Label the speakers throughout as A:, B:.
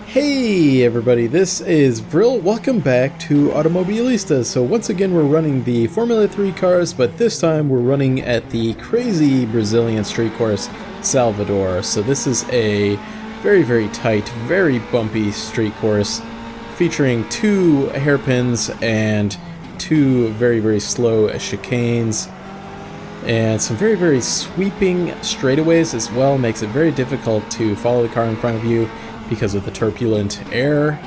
A: Hey everybody, this is Vril. Welcome back to Automobilista. So once again we're running the Formula 3 cars, but this time we're running at the crazy Brazilian street course, Salvador. So this is a very tight, very bumpy street course featuring two hairpins and two very slow chicanes. And some very sweeping straightaways as well. Makes it very difficult to follow the car in front of you because of the turbulent air,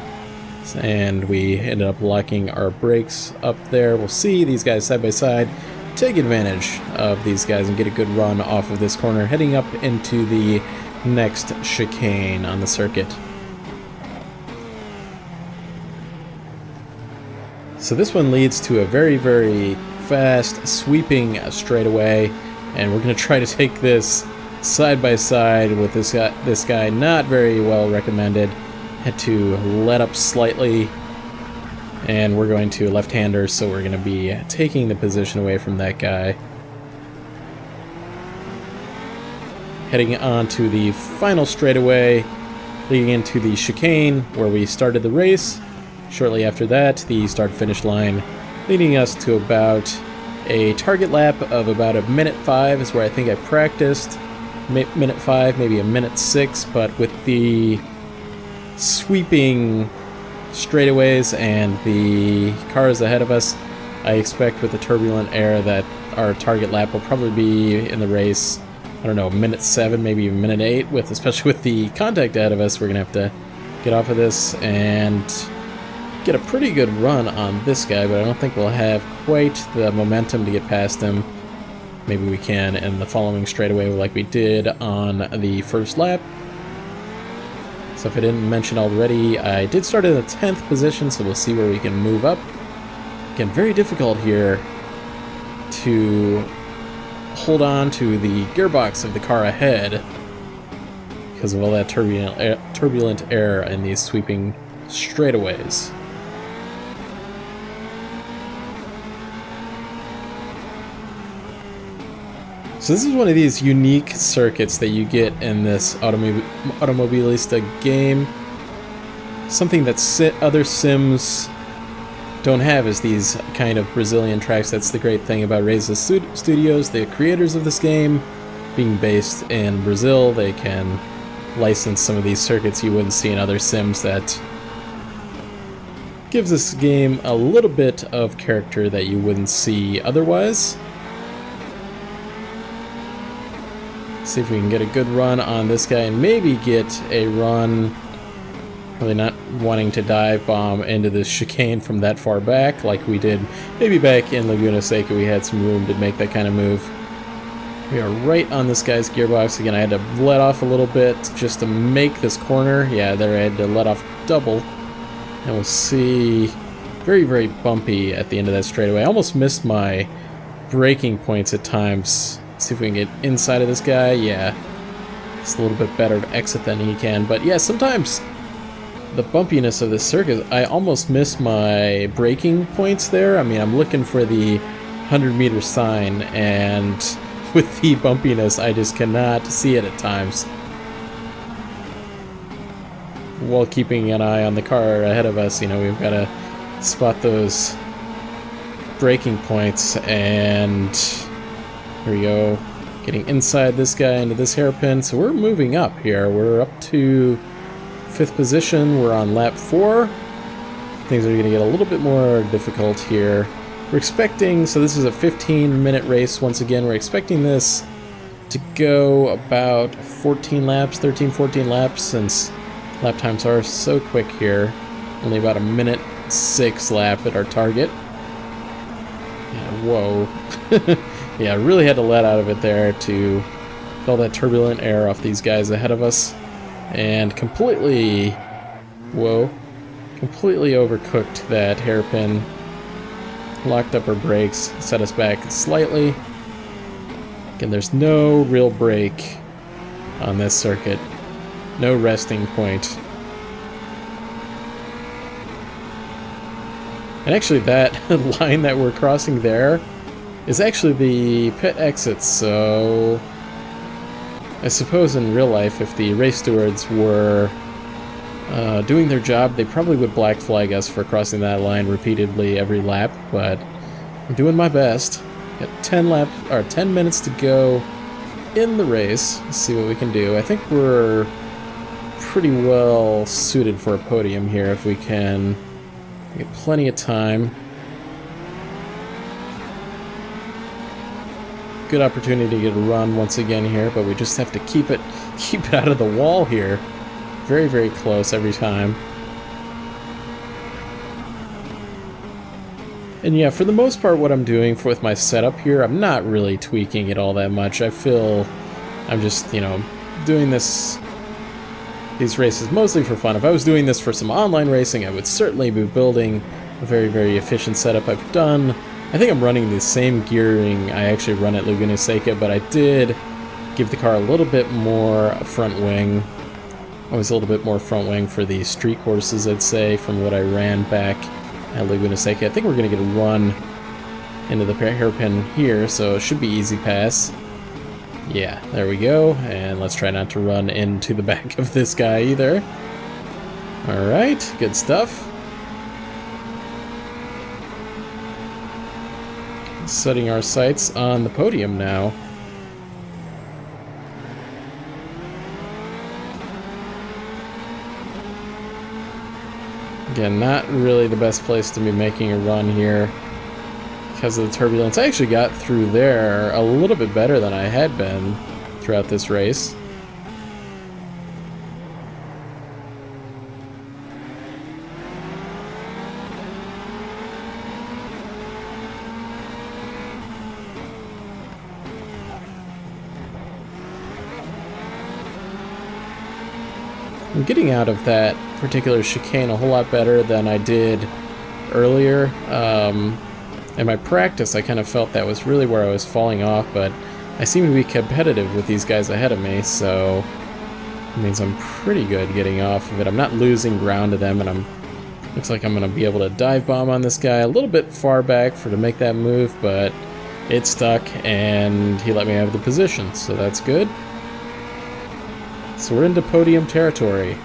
A: and we ended up locking our brakes up there. We'll see these guys side by side, take advantage of these guys and get a good run off of this corner, heading up into the next chicane on the circuit. So this one leads to a very fast sweeping straightaway, and we're going to try to take this side by side with this guy, not very well recommended. Had to let up slightly, and we're going to left-hander, so we're going to be taking the position away from that guy. Heading on to the final straightaway, leading into the chicane where we started the race. Shortly after that, the start-finish line, leading us to about a target lap of about a minute 5 is where I think I practiced. Minute 5, maybe a minute 6, but with the sweeping straightaways and the cars ahead of us, I expect with the turbulent air that our target lap will probably be in the race, I don't know, minute 7, maybe a minute 8, especially with the contact ahead of us. We're going to have to get off of this and get a pretty good run on this guy, but I don't think we'll have quite the momentum to get past him. Maybe we can in the following straightaway like we did on the first lap. So if I didn't mention already, I did start in the 10th position, so we'll see where we can move up. Again, very difficult here to hold on to the gearbox of the car ahead because of all that turbulent air in these sweeping straightaways. So this is one of these unique circuits that you get in this Automobilista game. Something that other sims don't have is these kind of Brazilian tracks. That's the great thing about Reiza Studios, the creators of this game. Being based in Brazil, they can license some of these circuits you wouldn't see in other sims. That gives this game a little bit of character that you wouldn't see otherwise. See if we can get a good run on this guy and maybe get a run. Really not wanting to dive bomb into this chicane from that far back like we did maybe back in Laguna Seca. We had some room to make that kind of move. We are right on this guy's gearbox. Again, I had to let off a little bit just to make this corner. Yeah, there I had to let off double. And we'll see, very bumpy at the end of that straightaway. I almost missed my braking points at times. See if we can get inside of this guy. Yeah, it's a little bit better to exit than he can. But yeah, sometimes the bumpiness of this circuit, I almost miss my braking points there. I mean, I'm looking for the 100-meter sign, and with the bumpiness, I just cannot see it at times. While keeping an eye on the car ahead of us, you know, we've got to spot those braking points. And here we go, getting inside this guy into this hairpin. So we're moving up here. We're up to 5th position. We're on lap 4. Things are going to get a little bit more difficult here. We're expecting, so this is a 15-minute race. Once again, we're expecting this to go about 14 laps, since lap times are so quick here. Only about a minute 6 lap at our target. Yeah, whoa. Yeah, I really had to let out of it there to get all that turbulent air off these guys ahead of us. And completely overcooked that hairpin. Locked up our brakes, set us back slightly. Again, there's no real brake on this circuit. No resting point. And actually that line that we're crossing there is actually the pit exit, so I suppose in real life, if the race stewards were doing their job. They probably would black flag us for crossing that line repeatedly every lap, but I'm doing my best. Got 10 minutes to go in the race. Let's see what we can do. I think we're pretty well suited for a podium here if we can get plenty of time. Good opportunity to get a run once again here, but we just have to keep it out of the wall here. Very, very close every time. And yeah, for the most part, what I'm doing with my setup here, I'm not really tweaking it all that much. I feel I'm just, you know, doing these races mostly for fun. If I was doing this for some online racing, I would certainly be building a very, very efficient setup. I've done, I think I'm running the same gearing I actually run at Laguna Seca, but I did give the car a little bit more front wing. Always a little bit more front wing for the street courses, I'd say, from what I ran back at Laguna Seca. I think we're going to get a run into the hairpin here, so it should be easy pass. Yeah, there we go. And let's try not to run into the back of this guy either. Alright, good stuff. Setting our sights on the podium now. Again, not really the best place to be making a run here because of the turbulence. I actually got through there a little bit better than I had been throughout this race. I'm getting out of that particular chicane a whole lot better than I did earlier. In my practice, I kind of felt that was really where I was falling off, but I seem to be competitive with these guys ahead of me, so it means I'm pretty good getting off of it. I'm not losing ground to them, and looks like I'm going to be able to dive bomb on this guy a little bit far back to make that move, but it stuck, and he let me have the position, so that's good. So we're into podium territory.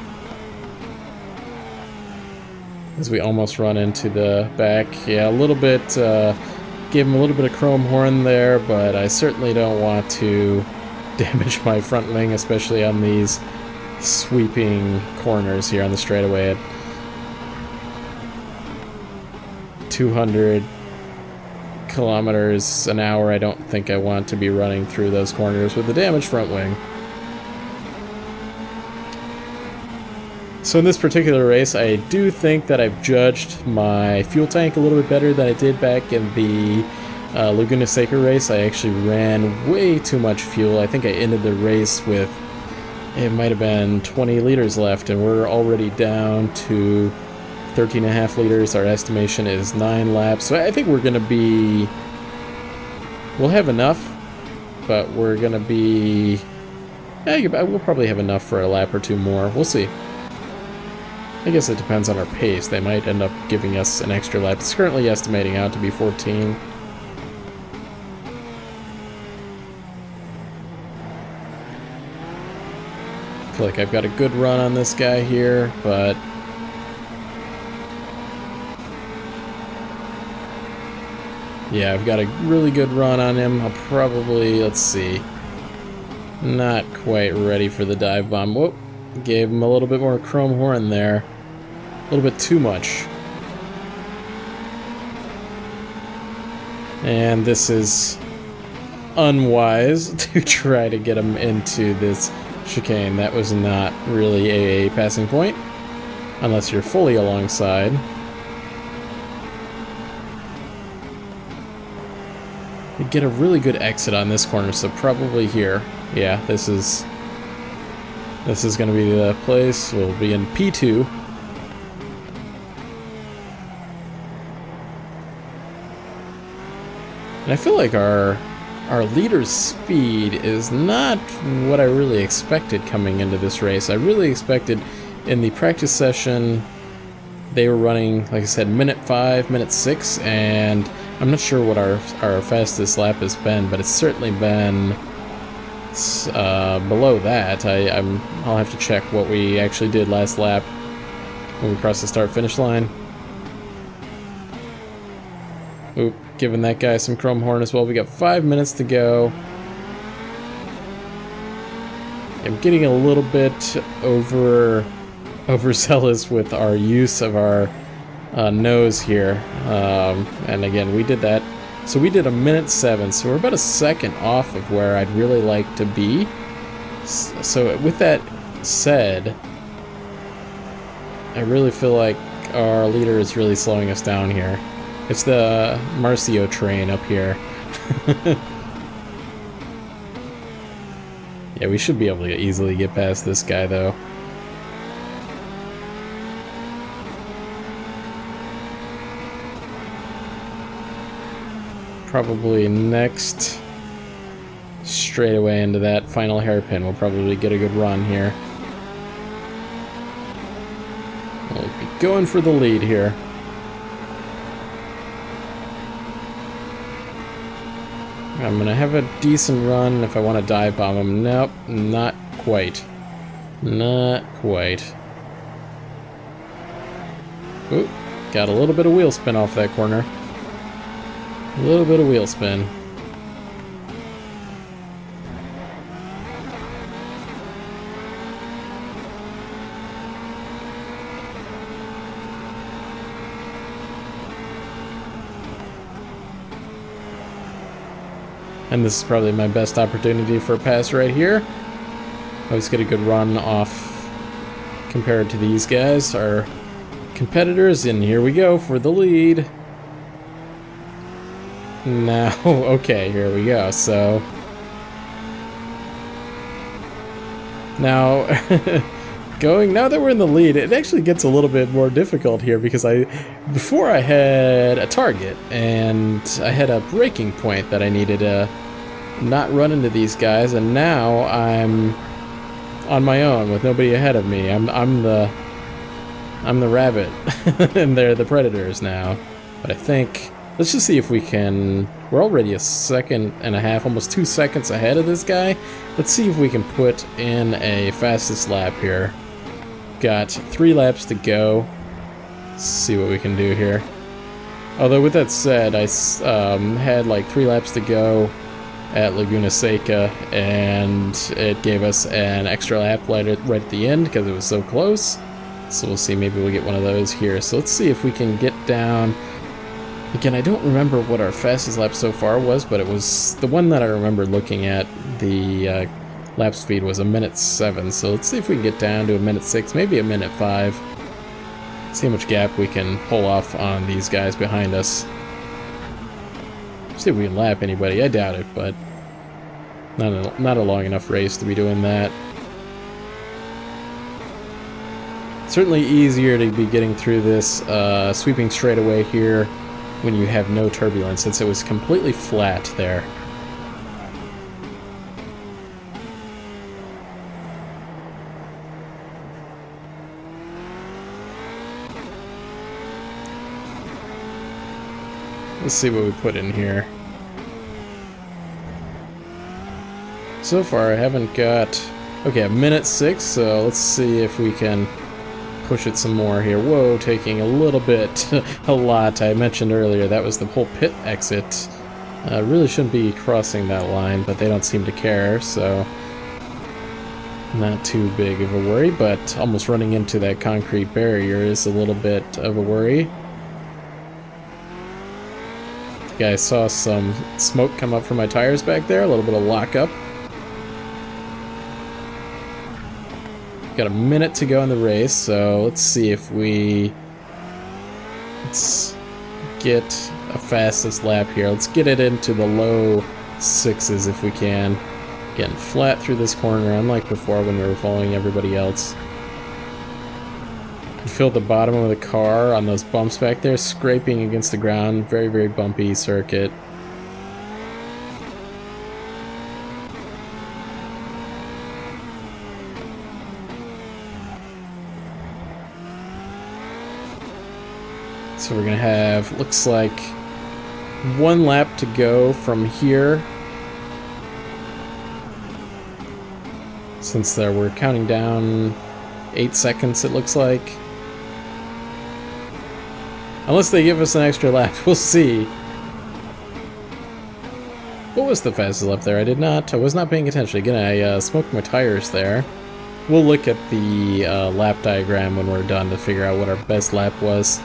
A: As we almost run into the back. Yeah, a little bit, gave him a little bit of chrome horn there, but I certainly don't want to damage my front wing, especially on these sweeping corners here on the straightaway at 200 kilometers an hour. I don't think I want to be running through those corners with a damaged front wing. So in this particular race, I do think that I've judged my fuel tank a little bit better than I did back in the Laguna Seca race. I actually ran way too much fuel. I think I ended the race with, it might have been 20 liters left, and we're already down to 13.5 liters. Our estimation is 9 laps. So I think we're going to be, we'll have enough, but we're going to be, we'll probably have enough for a lap or two more. We'll see. I guess it depends on our pace. They might end up giving us an extra lap. It's currently estimating out to be 14. I feel like I've got a good run on this guy here, but yeah, I've got a really good run on him. I'll probably, let's see, not quite ready for the dive bomb. Whoop, gave him a little bit more chrome horn there. A little bit too much. And this is unwise to try to get him into this chicane. That was not really a passing point, unless you're fully alongside. We get a really good exit on this corner, so probably here. Yeah, this is going to be the place. We'll be in P2. And I feel like our leader's speed is not what I really expected coming into this race. I really expected in the practice session they were running, like I said, minute 5, minute 6, and I'm not sure what our fastest lap has been, but it's certainly been below that. I'll have to check what we actually did last lap. when we cross the start-finish line. Oop, giving that guy some chrome horn as well. We got 5 minutes to go. I'm getting a little bit overzealous with our use of our nose here. And again, we did that. So we did 1:07, so we're about a second off of where I'd really like to be. So with that said, I really feel like our leader is really slowing us down here. It's the Marcio train up here. Yeah, we should be able to easily get past this guy, though. Probably next straightaway into that final hairpin, we'll probably get a good run here. We'll be going for the lead here. I'm gonna have a decent run if I want to dive bomb him. Nope, not quite. Not quite. Oop, got a little bit of wheel spin off that corner. A little bit of wheel spin. And this is probably my best opportunity for a pass right here. Always get a good run off compared to these guys, our competitors, and here we go for the lead. Now, okay, here we go. So now now that we're in the lead, it actually gets a little bit more difficult here because before I had a target and I had a braking point that I needed to not run into these guys, and now I'm on my own with nobody ahead of me. I'm the rabbit and they're the predators now. But I think let's just see if we can. We're already a second and a half, almost 2 seconds ahead of this guy. Let's see if we can put in a fastest lap here. Got 3 laps to go. Let's see what we can do here. Although with that said, I had like 3 laps to go at Laguna Seca, and it gave us an extra lap right at the end because it was so close. So we'll see, maybe we'll get one of those here. So let's see if we can get down. Again, I don't remember what our fastest lap so far was, but it was the one that I remember looking at. The lap speed was 1:07. So let's see if we can get down to 1:06, maybe 1:05. See how much gap we can pull off on these guys behind us. See if we can lap anybody. I doubt it, but not a long enough race to be doing that. Certainly easier to be getting through this sweeping straightaway here when you have no turbulence, since it was completely flat there. Let's see what we put in here. So far I haven't got... Okay, 1:06, so let's see if we can push it some more here. Whoa, taking a little bit, a lot. I mentioned earlier that was the whole pit exit. Really shouldn't be crossing that line, but they don't seem to care, so not too big of a worry, but almost running into that concrete barrier is a little bit of a worry. I think I saw some smoke come up from my tires back there, a little bit of lockup. Got a minute to go in the race, so let's see if let's get a fastest lap here. Let's get it into the low 6s if we can. Getting flat through this corner, unlike before when we were following everybody else. You feel the bottom of the car on those bumps back there, scraping against the ground. Very, very bumpy circuit. So we're gonna have, looks like, 1 lap to go from here. Since we're counting down 8 seconds, it looks like. Unless they give us an extra lap, we'll see. What was the fastest lap there? I was not paying attention. Again, I smoked my tires there. We'll look at the lap diagram when we're done to figure out what our best lap was.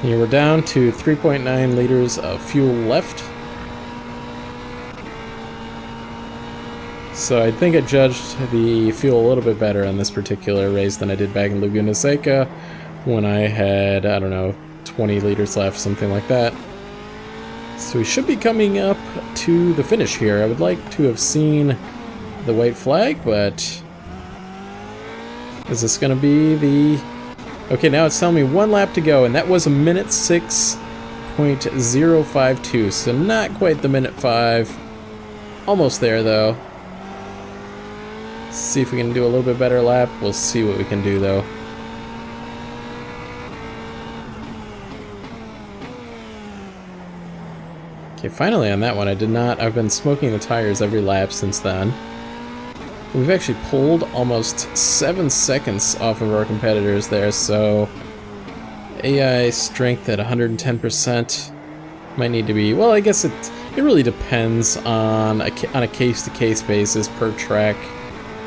A: Here we're down to 3.9 liters of fuel left. So I think I judged the fuel a little bit better on this particular race than I did back in Laguna Seca when I had, I don't know, 20 liters left, something like that. So we should be coming up to the finish here. I would like to have seen the white flag, but is this going to be the... Okay, now it's telling me 1 lap to go, and that was a minute 6.052, so not quite the minute 5. Almost there, though. See if we can do a little bit better lap. We'll see what we can do, though. Okay, finally on that one, I've been smoking the tires every lap since then. We've actually pulled almost 7 seconds off of our competitors there, so AI strength at 110% might need to be, well, I guess it really depends on a case-to-case basis per track,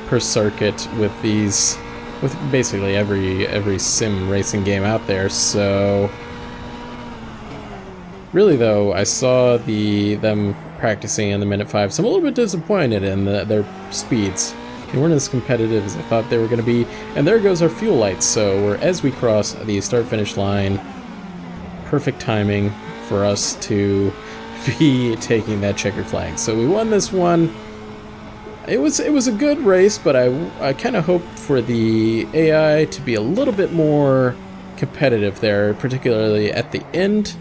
A: per circuit with basically every sim racing game out there. So really though, I saw them practicing in the minute 5, so I'm a little bit disappointed in their speeds. They weren't as competitive as I thought they were going to be, and there goes our fuel lights. So as we cross the start-finish line, perfect timing for us to be taking that checkered flag. So we won this one. It was a good race, but I kind of hoped for the AI to be a little bit more competitive there, particularly at the end.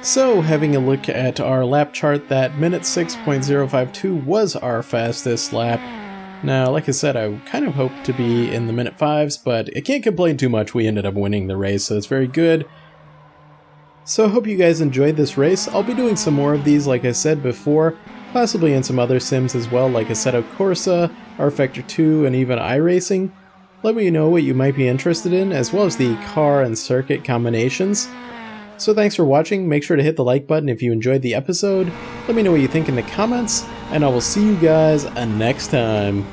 A: So, having a look at our lap chart, that minute 6.052 was our fastest lap. Now, like I said, I kind of hoped to be in the minute 5s, but I can't complain too much. We ended up winning the race, so it's very good. So I hope you guys enjoyed this race. I'll be doing some more of these, like I said before, possibly in some other sims as well, like Assetto Corsa, R-Factor 2, and even iRacing. Let me know what you might be interested in, as well as the car and circuit combinations. So thanks for watching. Make sure to hit the like button if you enjoyed the episode. Let me know what you think in the comments, and I will see you guys next time.